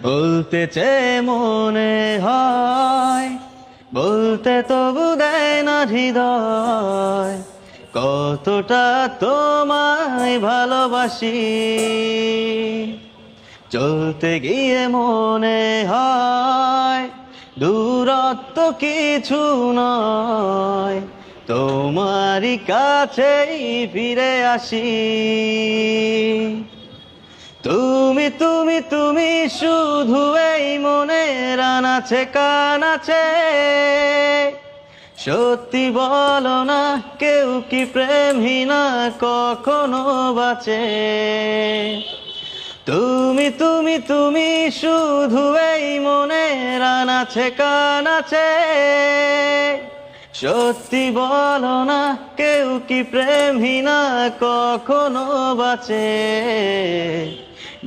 বলতে চেয়ে মনে হয়, বলতে তবু দেয় না হৃদয়, কতটা তোমায় ভালোবাসি। চলতে গিয়ে মনে হয় দূরত্ব কিছু নয়, তোমারই কাছেই ফিরে আসি। তুমি তুমি তুমি শুধু এই মনের আনাচে কানাচে, সত্যি বলো না কেউ কি প্রেমহীনা কখনো বাঁচে। তুমি তুমি তুমি শুধু এই মনের আনাচে কানাচে, সত্যি বলো না কেউ কি প্রেমহীনা কখনো বাঁচে।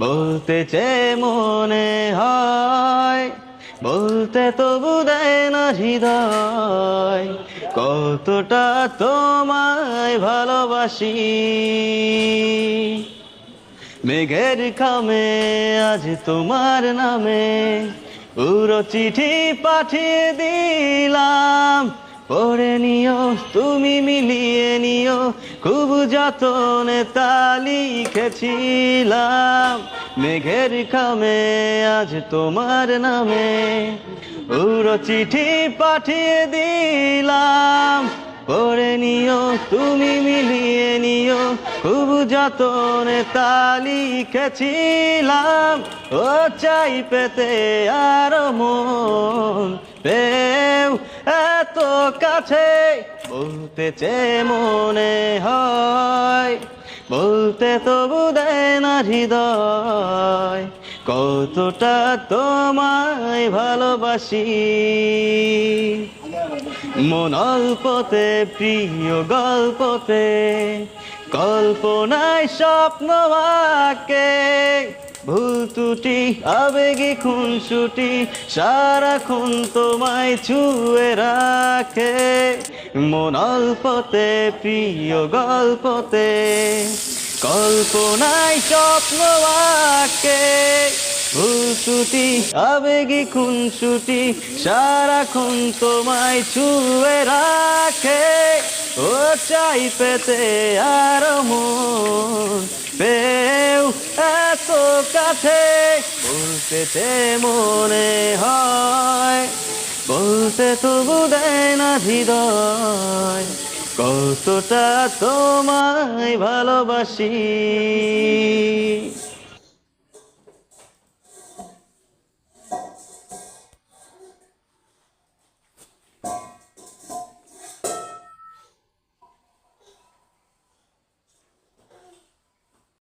বলতে চেয়ে মনে হয়, বলতে তবু দেয় না হৃদয়, কতটা তোমায় ভালোবাসি। মেঘের খামে আজ তোমার নামে পুরো চিঠি পাঠিয়ে দিলাম, পড়ে নিও তুমি মিলিয়ে নিও, খুব যতনে তা লিখেছিলাম। মেঘের খামে আজ তোমার নামে পুরো চিঠি পাঠিয়ে দিলাম, পড়ে নিও তুমি মিলিয়ে নিও, খুব যতনে তা লিখেছিলাম। ও চাই পেতে আরো মন পেও এত কাছে, বলতে চেয়ে মনে হয়, বলতে তবু দেয় না হৃদয়, কতটা তোমায় ভালোবাসি। মন অল্পতে প্রিয় গল্পতে, কল্পনায় স্বপ্ন আঁকে, ভুল ত্রুটি আবেগে খুনসুটি সারাক্ষণ তোমায় ছুঁয়ে রাখে। মন অল্পতে প্রিয় গল্পতে, কল্পনায় স্বপ্ন আঁকে, ভুল ত্রুটি আবেগে খুনসুটি সারাক্ষণ তোমায় ছুঁয়ে রাখে। ও চাই পেতে আরো মন পেও এত কাছে, বলতে চেয়ে মনে হয়, বলতে তবু দেয় না হৃদয়, কতটা তোমায় ভালোবাসি।